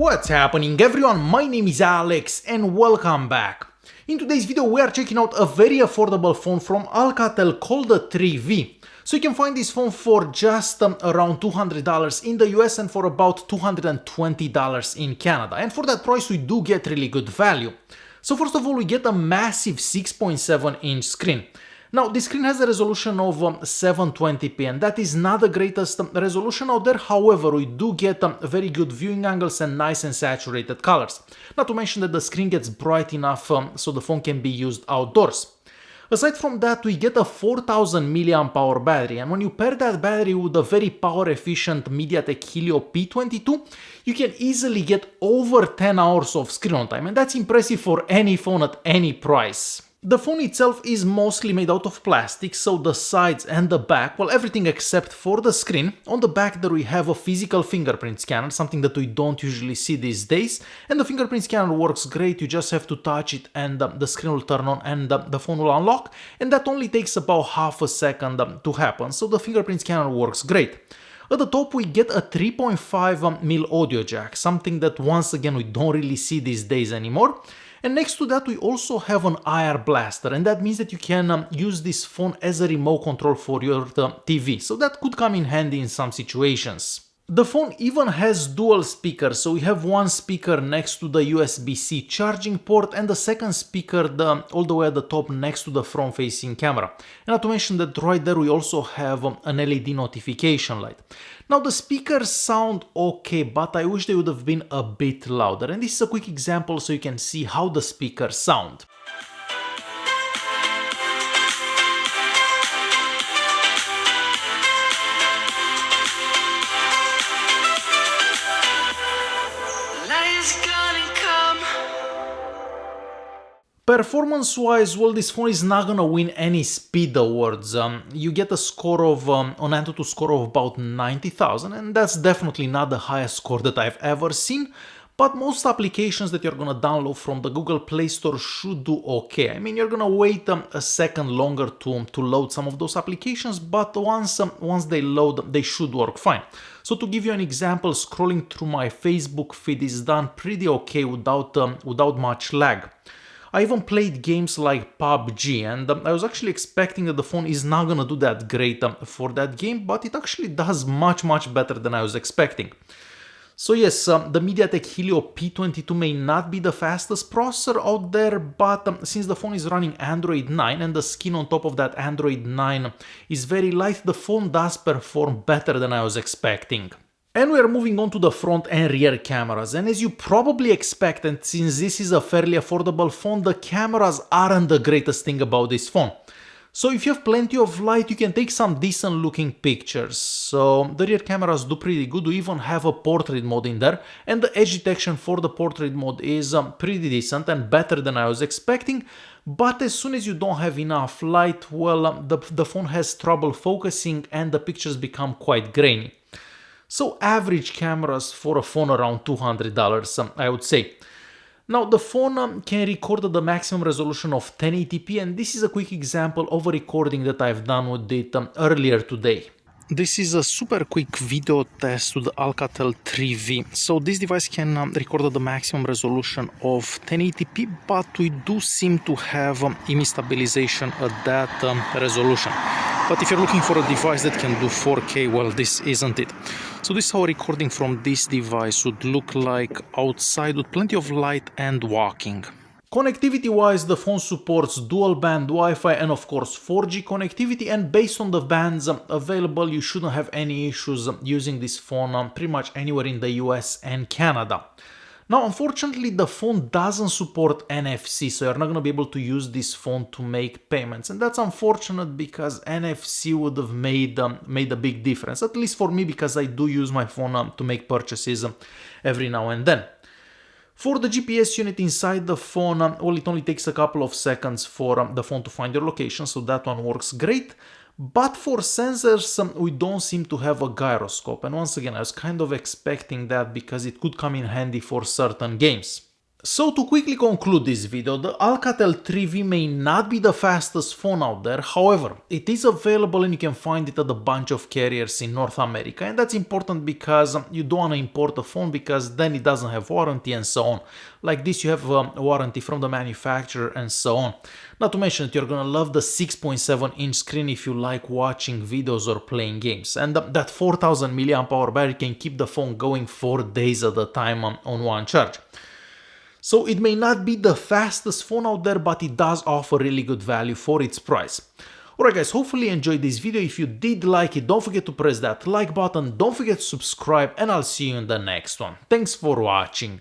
What's happening everyone, my name is Alex and welcome back. In today's video we are checking out a very affordable phone from Alcatel called the 3V. So you can find this phone for just around $200 in the US and for about $220 in Canada. And for that price we do get really good value. So first of all we get a massive 6.7 inch screen. Now this screen has a resolution of 720p and that is not the greatest resolution out there, however we do get very good viewing angles and nice and saturated colors. Not to mention that the screen gets bright enough so the phone can be used outdoors. Aside from that we get a 4000 mAh battery, and when you pair that battery with a very power efficient MediaTek Helio P22 you can easily get over 10 hours of screen on time, and that's impressive for any phone at any price. The phone itself is mostly made out of plastic, so the sides and the back, well everything except for the screen. On the back there we have a physical fingerprint scanner, something that we don't usually see these days, and the fingerprint scanner works great. You just have to touch it and the screen will turn on and the phone will unlock, and that only takes about half a second to happen, so the fingerprint scanner works great. At the top we get a 3.5mm audio jack, something that once again we don't really see these days anymore. And next to that we also have an IR blaster, and that means that you can use this phone as a remote control for your TV, so that could come in handy in some situations. The phone even has dual speakers, so we have one speaker next to the USB-C charging port and the second speaker all the way at the top next to the front-facing camera. And not to mention that right there we also have an LED notification light. Now the speakers sound okay, but I wish they would have been a bit louder, and this is a quick example so you can see how the speakers sound. Performance-wise, well, this phone is not gonna win any speed awards. You get a score of, an Antutu score of about 90,000, and that's definitely not the highest score that I've ever seen, but most applications that you're gonna download from the Google Play Store should do okay. I mean, you're gonna wait a second longer to load some of those applications, but once they load, they should work fine. So to give you an example, scrolling through my Facebook feed is done pretty okay without much lag. I even played games like PUBG, and I was actually expecting that the phone is not gonna do that great for that game, but it actually does much better than I was expecting. So yes, the MediaTek Helio P22 may not be the fastest processor out there, but since the phone is running Android 9 and the skin on top of that Android 9 is very light, the phone does perform better than I was expecting. And we are moving on to the front and rear cameras, and as you probably expect, and since this is a fairly affordable phone, the cameras aren't the greatest thing about this phone. So if you have plenty of light you can take some decent looking pictures. So the rear cameras do pretty good. We even have a portrait mode in there, and the edge detection for the portrait mode is pretty decent and better than I was expecting. But as soon as you don't have enough light, well, the phone has trouble focusing and the pictures become quite grainy. So average cameras for a phone around $200, I would say. Now the phone can record at the maximum resolution of 1080p, and this is a quick example of a recording that I've done with it earlier today. This is a super quick video test with the Alcatel 3V. So this device can record at the maximum resolution of 1080p, but we do seem to have image stabilization at that resolution. But if you're looking for a device that can do 4K, well, this isn't it. So this is how a recording from this device would look like outside with plenty of light and walking. Connectivity-wise, the phone supports dual-band Wi-Fi and of course 4G connectivity, and based on the bands available you shouldn't have any issues using this phone pretty much anywhere in the US and Canada. Now unfortunately the phone doesn't support NFC, so you're not going to be able to use this phone to make payments, and that's unfortunate because NFC would have made a big difference, at least for me, because I do use my phone to make purchases every now and then. For the GPS unit inside the phone, well, it only takes a couple of seconds for the phone to find your location, so that one works great. But for sensors, we don't seem to have a gyroscope, and once again I was kind of expecting that because it could come in handy for certain games. So to quickly conclude this video, the Alcatel 3V may not be the fastest phone out there, however, it is available and you can find it at a bunch of carriers in North America, and that's important because you don't want to import a phone because then it doesn't have warranty and so on. Like this you have a warranty from the manufacturer and so on. Not to mention that you're gonna love the 6.7-inch screen if you like watching videos or playing games, and that 4000 mAh battery can keep the phone going for days at a time on one charge. So it may not be the fastest phone out there, but it does offer really good value for its price. Alright guys, hopefully you enjoyed this video. If you did like it, don't forget to press that like button, don't forget to subscribe, and I'll see you in the next one. Thanks for watching.